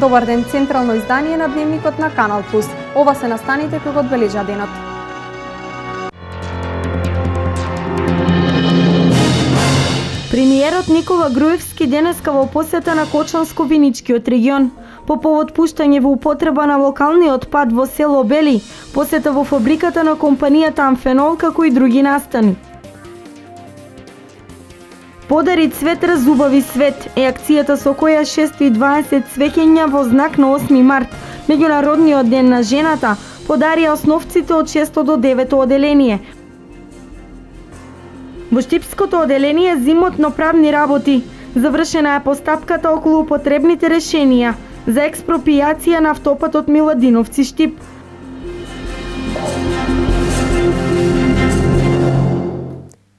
Добар ден, централно издание на Дневникот на Канал Плюс. Ова се настаните кога одбележа денот. Премиерот Никола Груевски денеска во посета на Кочанско-Виничкиот регион. По повод пуштање во употреба на локалниот отпад во село Бели, посета во фабриката на компанијата Амфенол, како и други настани. Подари цвет, разубави свет е акцијата со која 620 свеќења во знак на 8 март, меѓународниот ден на жената, подарија основците од 6 до 9 оделение. Во Штипското оделение зимотно-правни работи завршена е постапката околу потребните решенија за експропријација на автопатот Миладиновци Штип.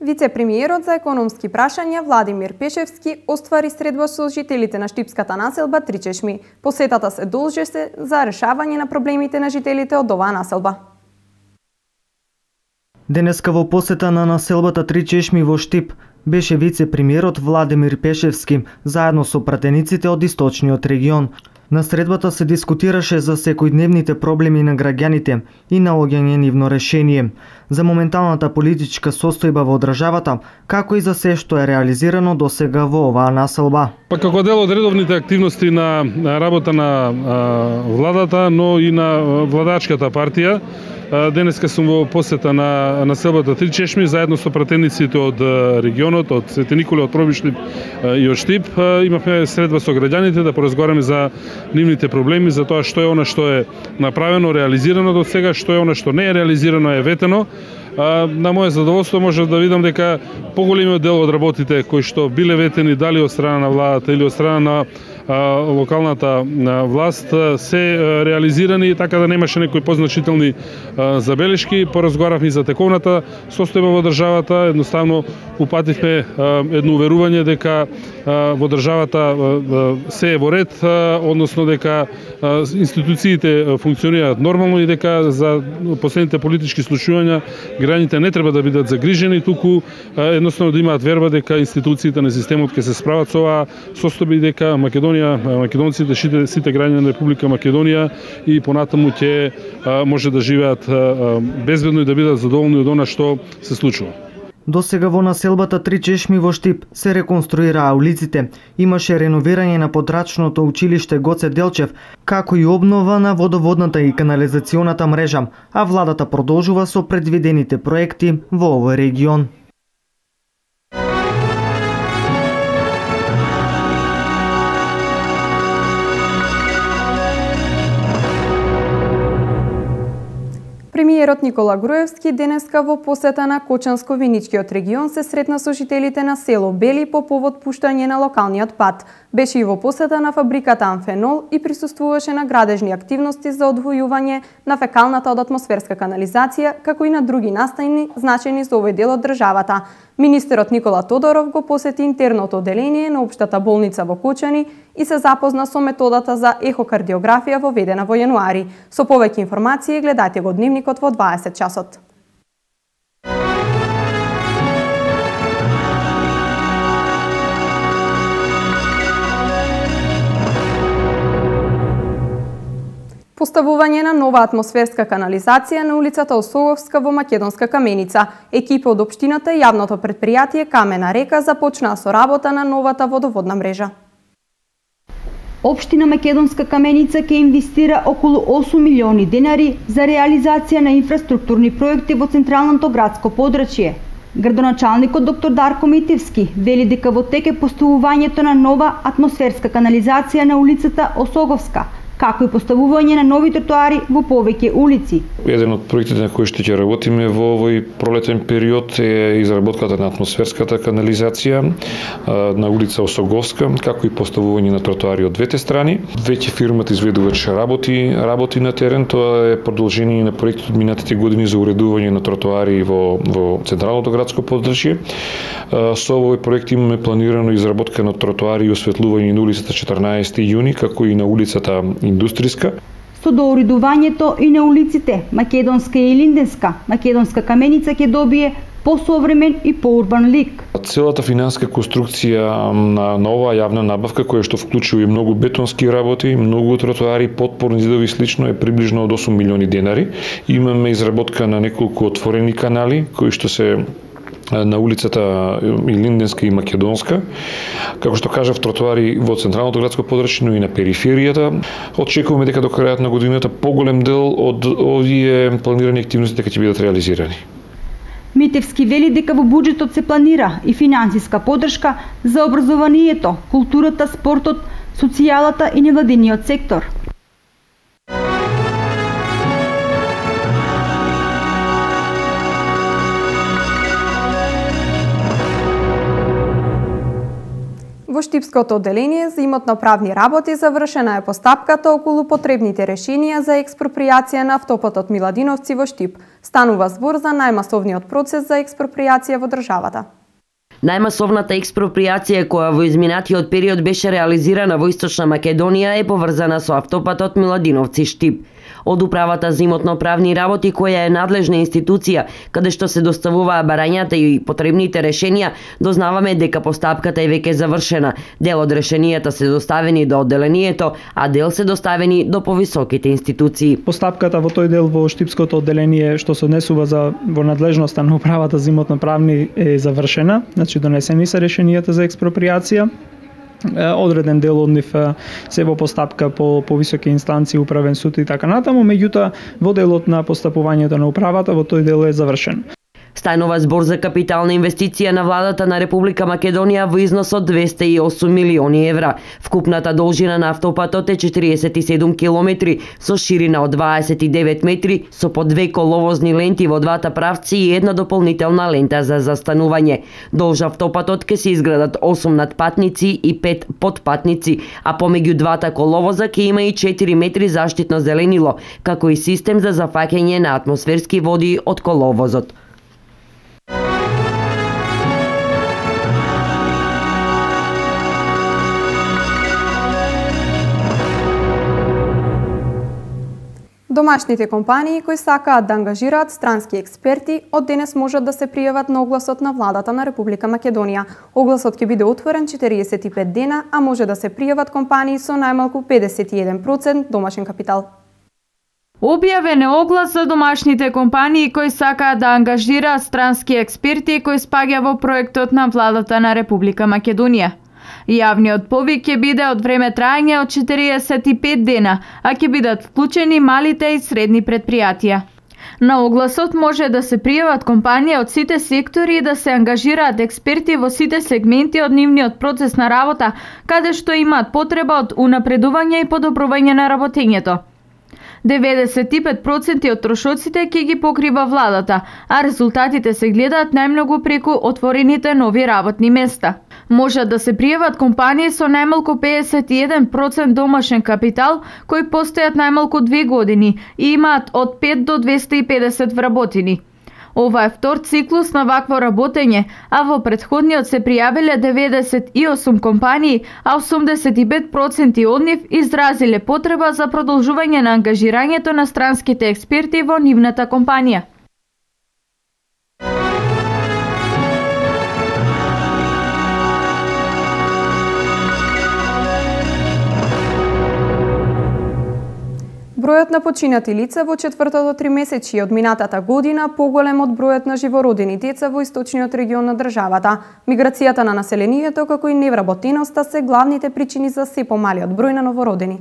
Вице-премиерот за економски прашања Владимир Пешевски оствари средба со жителите на штипската населба Тричешми. Посетата се должи за решавање на проблемите на жителите од оваа населба. Денеска во посета на населбата Тричешми во Штип беше вице-премиерот Владимир Пешевски заедно со пратениците од источниот регион. На средбата се дискутираше за секојдневните проблеми на граѓаните и наоѓање нивно решение, за моменталната политичка состојба во државата, како и за се што е реализирано досега во оваа населба. Како дел од редовните активности на работа на владата, но и на владачката партија, денеска сум во посета на населбата Тричешми заедно со пратениците од регионот, од Свети Николе, од Пробиштип и од Штип. Имавме средба со граѓаните да поразговараме за нивните проблеми, за тоа што е она што е направено, реализирано до сега, што е она што не е реализирано, е ветено. На моје задоволство може да видам дека поголемиот дел од работите кои што биле ветени дали од страна на владата или од страна на локалната власт се реализирани, така да немаше некои позначителни забелешки. Поразговаравме за тековната состојба во државата, едноставно упативме едно уверување дека во државата се е во ред, односно дека институциите функционираат нормално и дека за последните политички случувања граѓаните не треба да бидат загрижени, туку едноставно да имаат верба дека институциите на системот ќе се справат со оваа состојба и дека македонците, сите граѓани на Република Македонија и понатаму ќе може да живеат безбедно и да бидат задоволни од она што се случува. Досега во населбата Тричешми во Штип се реконструираа улиците, имаше реновирање на подрачното училиште Гоце Делчев, како и обнова на водоводната и канализационата мрежа, а владата продолжува со предвидените проекти во овој регион. Премиерот Никола Груевски денеска во посета на Кочанско-Виничкиот регион се сретна со жителите на село Бели по повод пуштање на локалниот пат. Беше и во посета на фабриката Амфенол и присуствуваше на градежни активности за одвојување на фекалната од атмосферска канализација, како и на други настани значени за овој дел од државата. Министерот Никола Тодоров го посети интерното оделение на општата болница во Кочани и се запозна со методата за ехокардиографија воведена во јануари. Со повеќе информации гледајте го Дневникот во 20 часот. Поставување на нова атмосферска канализација на улицата Осоговска во Македонска Каменица. Екипа од општината и јавното претпријатие Камена река започнаа со работа на новата водоводна мрежа. Општина Македонска Каменица ќе инвестира околу 8 милиони денари за реализација на инфраструктурни проекти во централното градско подрачје. Градоначалникот доктор Дарко Митевски вели дека во тек е поставувањето на нова атмосферска канализација на улицата Осоговска, како и поставување на нови тротоари во повеќе улици. Еден од проектите на кои ќе работиме во овој пролетен период е изработката на атмосферската канализација на улица Осоговска, како и поставување на тротоари од двете страни. Веќе фирмата изведувач работи на терен, тоа е продолжение на проектот од минатите години за уредување на тротоари во централното градско подрачје. Со овој проект имаме планирано изработка на тротоари и осветлување на улицата 14 јуни, како и на улицата Индустријска. Со доуредувањето и на улиците Македонска и Линденска, Македонска Каменица ќе добие посовремен и поурбан лик. Целата финансиска конструкција на оваа јавна набавка, која што вклучува и многу бетонски работи, многу тротоари, подпорни зидови и слично, е приближно од 8 милиони денари. Имаме изработка на неколку отворени канали, кои што се на улицата и Линденска и Македонска. Како што кажав, тротоари во централното градско подрачје, но и на периферијата. Очекуваме дека до крајот на годината поголем дел од овие планирани активности дека ќе бидат реализирани. Митевски вели дека во буџетот се планира и финансиска поддршка за образованието, културата, спортот, социјалата и невладиниот сектор. Во Штипското одделение за имотно-правни работи завршена е постапката околу потребните решенија за експроприација на автопатот Миладиновци во Штип. Станува збор за најмасовниот процес за експроприација во државата. Најмасовната експроприација која во изминатиот период беше реализирана во Источна Македонија е поврзана со автопатот Миладиновци Штип. Од Управата за имотно-правни работи, која е надлежна институција каде што се доставуваа барањата и потребните решенија, дознаваме дека постапката е веќе завршена. Дел од решенијата се доставени до одделението, а дел се доставени до повисоките институции. Постапката во тој дел во Штипското одделение што се однесува во надлежноста на Управата за имотно-правни е завршена, значи донесени се решенијата за експроприација. Одреден дел од нив се во постапка по повисоки инстанции, управен суд и така натаму, меѓутоа во делот на постапувањето на управата во тој дел е завршен. Станува збор за капитална инвестиција на владата на Република Македонија во износ од 208 милиони евра. Вкупната должина на автопатот е 47 километри со ширина од 29 метри, со по 2 коловозни ленти во двата правци и една дополнителна лента за застанување. Долж автопатот ќе се изградат 8 надпатници и 5 подпатници, а помеѓу двата коловоза ќе има и 4 метри заштитно зеленило, како и систем за зафаќање на атмосферски води од коловозот. Домашните компании кои сакаат да ангажираат странски експерти од денес можат да се пријават на огласот на владата на Република Македонија. Огласот ќе биде отворен 45 дена, а може да се пријават компании со најмалку 51% домашен капитал. Објавен е оглас за домашните компании кои сакаат да ангажираат странски експерти кои спаѓа во проектот на владата на Република Македонија. Јавниот повик ќе биде од време трајање од 45 дена, а ќе бидат вклучени малите и средни предпријатија. На огласот може да се пријават компании од сите сектори и да се ангажираат експерти во сите сегменти од нивниот процес на работа, каде што имаат потреба од унапредување и подобрување на работењето. 95% од трошоците ќе ги покрива владата, а резултатите се гледаат најмногу преку отворените нови работни места. Можат да се пријават компании со најмалку 51% домашен капитал, кои постојат најмалку 2 години и имаат од 5 до 250 вработени. Ова е втор циклус на вакво работење, а во претходниот се пријавиле 98 компании, а 85% од нив изразиле потреба за продолжување на ангажирањето на странските експерти во нивната компанија. Бројот на починати лица во четвртото тримесечје од минатата година поголем од бројот на живородени деца во источниот регион на државата. Миграцијата на населението како и невработеноста се главните причини за се помалиот број на новородени.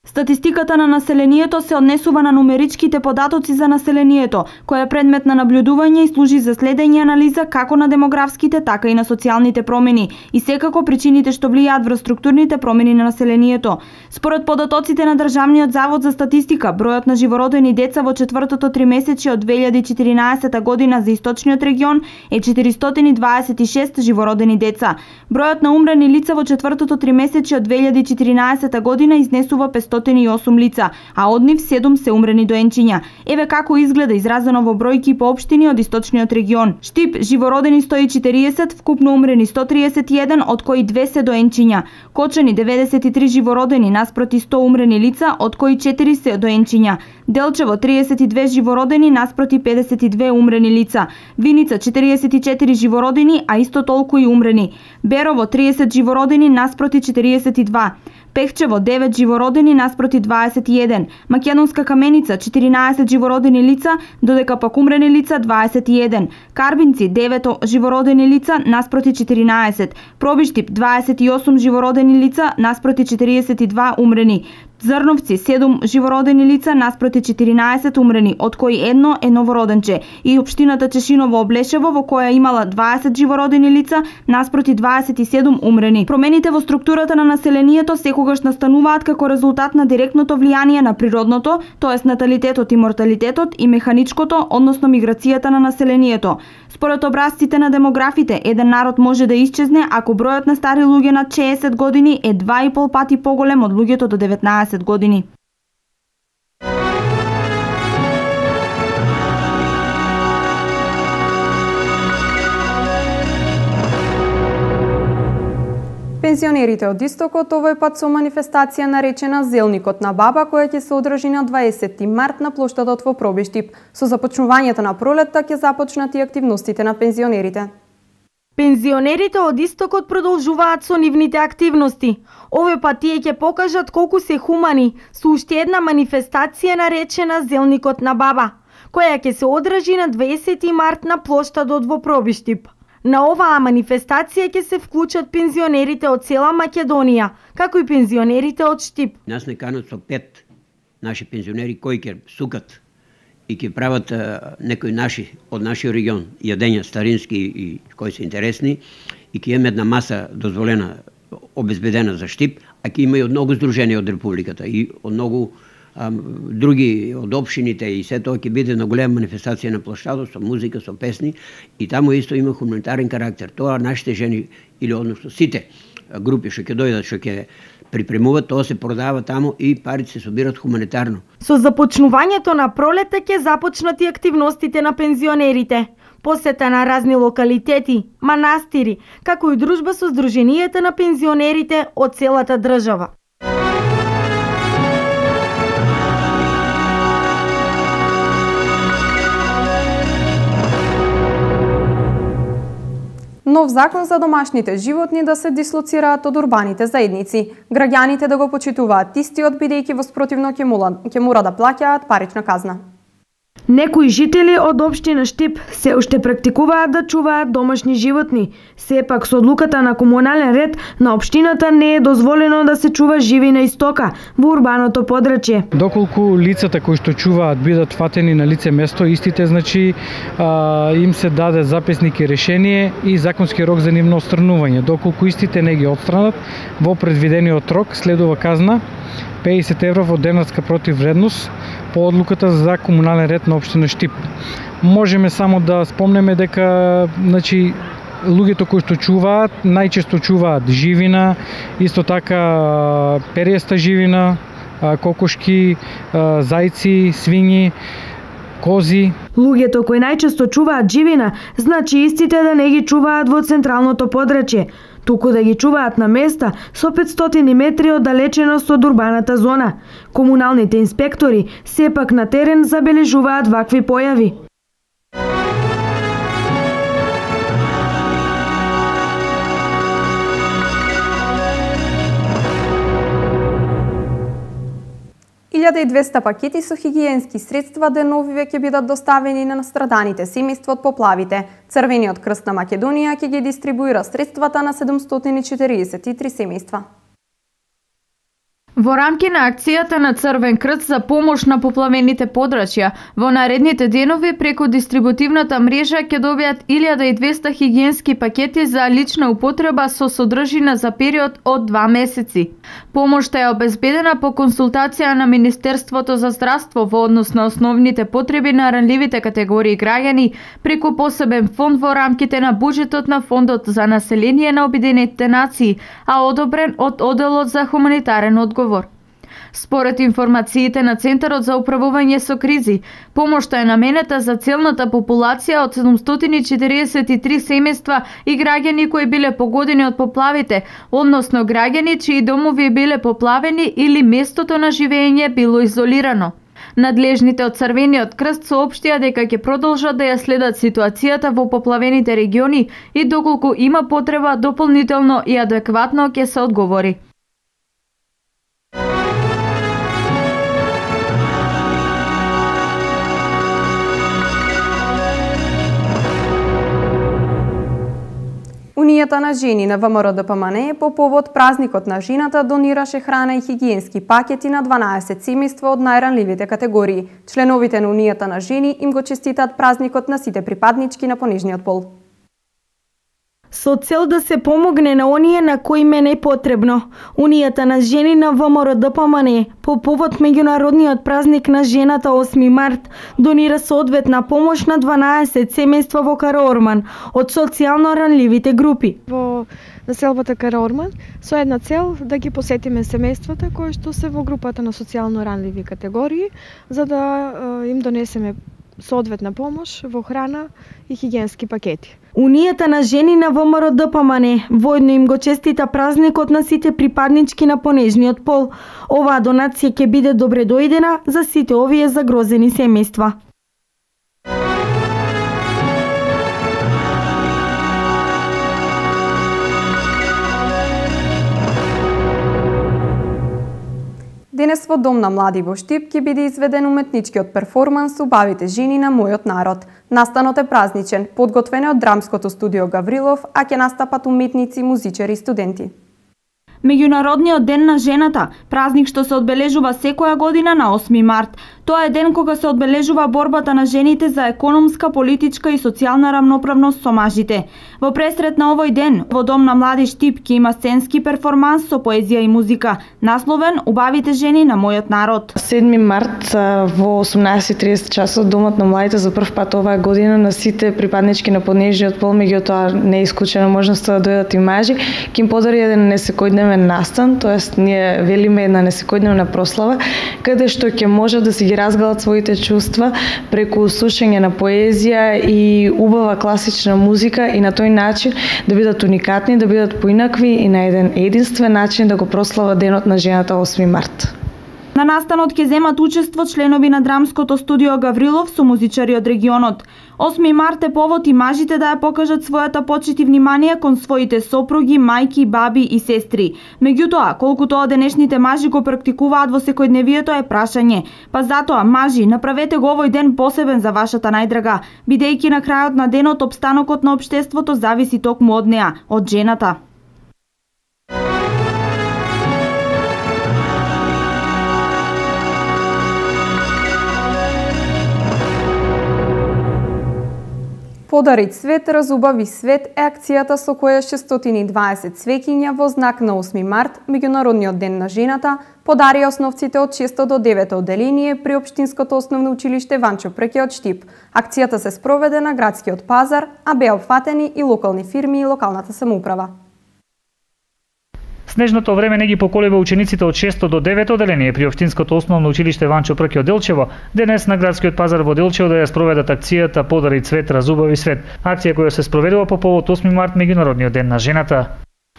Статистиката на населението се однесува на нумеричките податоци за населението, која е предмет на наблюдување и служи за следење и анализа како на демографските, така и на социјалните промени и секако причините што влијаат врз структурните промени на населението. Според податоците на Државниот завод за статистика, бројот на живородени деца во четвртото тримесечје од 2014 година за источниот регион е 426 живородени деца. Бројот на умрени лица во четвртото тримесечје од 2014 година изнесува 500 408 лица, а од нив 7 се умрени доенчиња. Еве како изгледа изразено во бројки по општини од источниот регион. Штип живородени 140, вкупно умрени 131, од кои 2 се доенчиња. Кочани 93 живородени наспроти 100 умрени лица, од кои 4 се доенчиња. Делчево 32 живородени наспроти 52 умрени лица. Виница 44 живородени, а исто толку и умрени. Берово 30 живородени наспроти 42. Пехчево 9 живородени наспроти 21. Македонска Каменица 14 живородени лица, додека пак умрени лица 21. Карбинци 9 живородени лица наспроти 14. Пробиштип 28 живородени лица наспроти 42 умрени. Зрновци 7 живородени лица наспроти 14 умрени, од кои едно е новороденче, и општината Чешиново Облешево во која имала 20 живородени лица наспроти 27 умрени. Промените во структурата на населението секогаш настануваат како резултат на директното влијание на природното, тоест наталитетот и морталитетот, и механичкото, односно миграцијата на населението. Според образците на демографите, еден народ може да исчезне ако бројот на стари луѓе над 60 години е 2,5 пати поголем од луѓето до 19 години. Пензионерите од Истокот овој пат со манифестација наречена Зелникот на баба, која ќе се одржи на 20 март на плоштадот во Пробиштип. Со започнувањето на пролетта ќе започнат и активностите на пензионерите. Пензионерите од Истокот продолжуваат со нивните активности. Овој пат тие ќе покажат колку се хумани со уште една манифестација наречена Зелникот на баба, која ќе се одржи на 20 март на плоштадот во Пробиштип. На оваа манифестација ќе се вклучат пензионерите од цела Македонија, како и пензионерите од Штип. Нас не канат со 5 наши пензионери кои ќе сукат и ќе прават некои наши од нашиот регион јадења старински и кои се интересни, и ќе имаме една маса дозволена, обезбедена за Штип, а ќе има и од многу здруженија од Републиката и од многу други од општините, и се тоа ќе биде на голема манифестација на плоштадот со музика, со песни, и таму исто има хуманитарен карактер. Тоа нашите жени или односно сите групи што ќе дојдат, што ќе припремуваат, тоа се продава таму и парите се собират хуманитарно. Со започнувањето на пролета ќе започнат и активностите на пензионерите. Посета на разни локалитети, манастири, како и дружба со здруженијата на пензионерите од целата држава. Нов закон за домашните животни да се дислоцираат од урбаните заедници. Граѓаните да го почитуваат истиот, бидејќи во спротивно ќе мора да плаќаат парична казна. Некои жители од општина Штип се уште практикуваат да чуваат домашни животни. Сепак со одлуката на комунален ред на општината не е дозволено да се чува живина и стока во урбаното подрачје. Доколку лицата кои што чуваат бидат фатени на лице место, истите им се даде записник и решение и законски рок за нивно отстранување. Доколку истите не ги отстранат, во предвидениот рок следува казна 50 евро во денарска противвредност по одлуката за комунален ред на општина Штип. Можеме само да спомнеме дека луѓето кои што чуваат, најчесто чуваат живина, исто така периеста живина, кокошки, зајци, свињи, кози. Луѓето кои најчесто чуваат живина, значи истите да не ги чуваат во централното подрачје, туку да ги чуваат на места со 500 метри оддалеченост од урбаната зона. Комуналните инспектори сепак на терен забележуваат вакви појави. Илјада и 200 пакети со хигиенски средства деновиве ќе бидат доставени на настраданите семејства од поплавите. Црвениот крст на Македонија ќе ги дистрибуира средствата на 743 семејства. Во рамки на акцијата на Црвен крст за помош на поплавените подрачја, во наредните денови преку дистрибутивната мрежа ќе добијат 1200 хигиенски пакети за лична употреба со содржина за период од 2 месеци. Помошта е обезбедена по консултација на Министерството за здравство во однос на основните потреби на ранливите категории граѓани преку посебен фонд во рамките на буџетот на Фондот за население на Обединетите нации, а одобрен од Оделот за хуманитарен одговор. Според информациите на Центарот за управување со кризи, помошта е наменета за целната популација од 743 семејства и граѓани кои биле погодени од поплавите, односно граѓани чии домови биле поплавени или местото на живење било изолирано. Надлежните од Црвениот крст соопштија дека ќе продолжат да ја следат ситуацијата во поплавените региони и доколку има потреба дополнително и адекватно ќе се одговори. Унијата на жени на ВМРО ДПМНЕ по повод празникот на жената донираше храна и хигиенски пакети на 12 семејства од најранливите категории. Членовите на Унијата на жени им го честитаат празникот на сите припаднички на понижниот пол. Со цел да се помогне на оние на кои им е непотребно, Унијата на жени на ВМРО ДПМНЕ по повод меѓународниот празник на жената 8 март донира соодветна помош на 12 семејства во Караорман од социјално ранливите групи. Во населбата Караорман со една цел да ги посетиме семејствата кои што се во групата на социјално ранливи категории, за да им донесеме соодветна помош во храна и хигиенски пакети. Унијата на жени на ВМРО ДПМНЕ воедно им го честита празникот на сите припаднички на понежниот пол. Оваа донација ќе биде добре дојдена за сите овие загрозени семејства. Денес во Дом на млади во Штип ќе биде изведен уметничкиот перформанс "Убавите жени на мојот народ". Настанот е празничен, подготвен е од драмското студио Гаврилов, а ќе настапат уметници, музичари и студенти. Меѓународниот ден на жената, празник што се одбележува секоја година на 8 март. Тоа е ден кога се одбележува борбата на жените за економска, политичка и социјална рамноправност со мажите. Во пресрет на овој ден, во Дом на млади Штип ќе има сценски перформанс со поезија и музика, насловен "Убавите жени на мојот народ". 7 март во 18:30 часот Домот на младите за прв пат оваа година на сите припаднички на понижниот пол, меѓутоа не е исклучена можноста да дојдат и мажи, ќе им подари еден несекојдневен настан, тоест ние велиме една несекојдневна прослава, каде што ќе може да си ги разгалат своите чувства преку слушање на поезија и убава класична музика и на тој начин да бидат уникатни, да бидат поинакви и на еден единствен начин да го прослава денот на жената 8 март. На настанот ќе земат учество членови на драмското студио Гаврилов со музичари од регионот. 8 март е повод и мажите да ја покажат својата почит и внимание кон своите сопруги, мајки, баби и сестри. Меѓутоа, колку тоа денешните мажи го практикуваат во секојдневието е прашање. Па затоа, мажи, направете го овој ден посебен за вашата најдрага, бидејќи на крајот на денот опстанокот на општеството зависи токму од неа, од жената. Подари цвет, разубави свет е акцијата со која 620 цвеќиња во знак на 8 март, меѓународниот ден на жената, подари основците од 6 до 9 одделение при Општинското основно училиште Ванчо Прке од Штип. Акцијата се спроведе на градскиот пазар, а беа опфатени и локални фирми и локалната самоуправа. Снежното време не ги поколева учениците од 6 до 9 одделение при Општинското основно училиште Ванчо Прке од Делчево, денес на градскиот пазар во Делчево да ја спроведат акцијата "Подари цвет, разубави свет", акција која се спроведува по повод 8 март, меѓународниот ден на жената.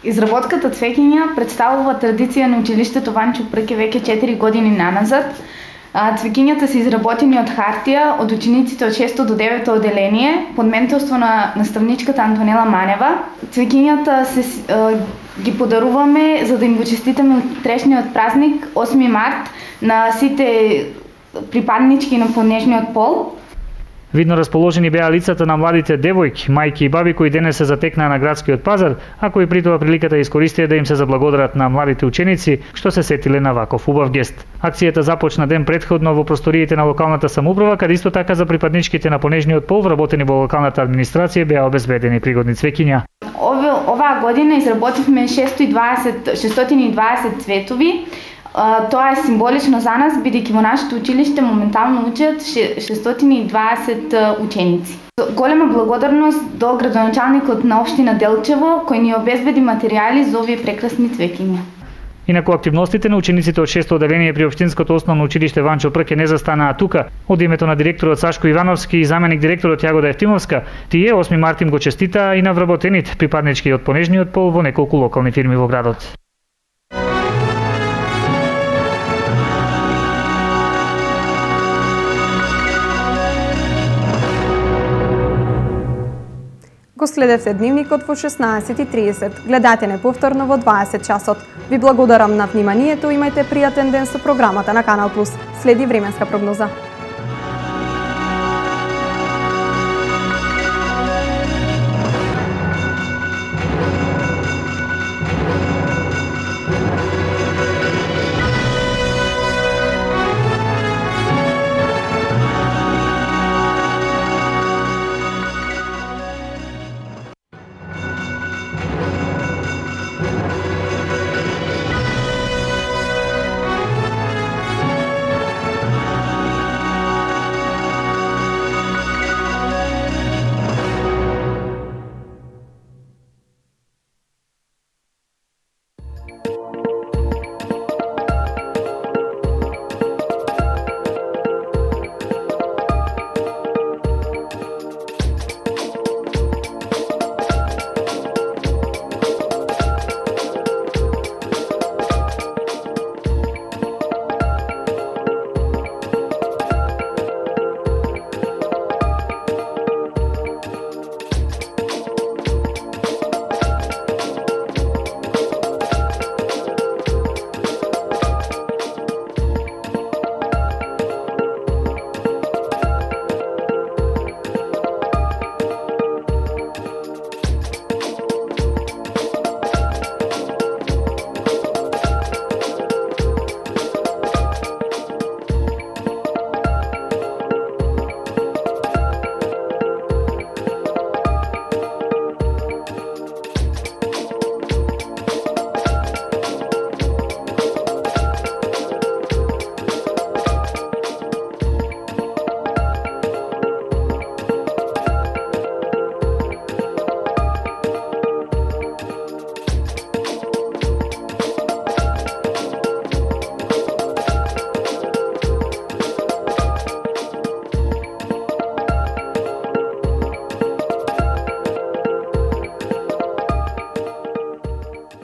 Изработката цвеќиња представува традиција на училиштето Ванчо Прке веќе 4 години наназад. Цвеќињата се изработени од хартија од учениците од 6 до 9 одделение под менторство на наставничката Антонела Манева. Цвеќињата ги подаруваме за да им го честитаме утрешниот празник 8 март на сите припаднички на понежниот пол. Видно расположени беа лицата на младите девојки, мајки и баби кои денес се затекнаа на градскиот пазар, а кои при тоа приликата искористија да им се заблагодарат на младите ученици што се сетиле на ваков убав гест. Акцијата започна ден претходно во просториите на локалната самоуправа, каде исто така за припадничките на понежниот пол вработени во локалната администрација беа обезбедени пригодни цвеќиња. Оваа година изработивме 620 цветови. Тоа е символично за нас, бидејќи во нашето училиште моментално учат 620 ученици. Голема благодарност до градоначалникот на општина Делчево, кој ни обезбеди материјали за овие прекрасни цвеќиња. Инаку активностите на учениците од 6-то одделение при Општинското основно училиште Ванчо Прке не застанаа тука. Од името на директорот Сашко Ивановски и заменик директорот Јагода Ефтимовска, тие 8 март им го честитаа и на вработените припаднички од понежниот пол во неколку локални фирми во градот. Го следевте дневникот во 16:30. Гледате не повторно во 20 часот. Ви благодарам на вниманието, имајте пријатен ден со програмата на Канал Плюс. Следи временска прогноза.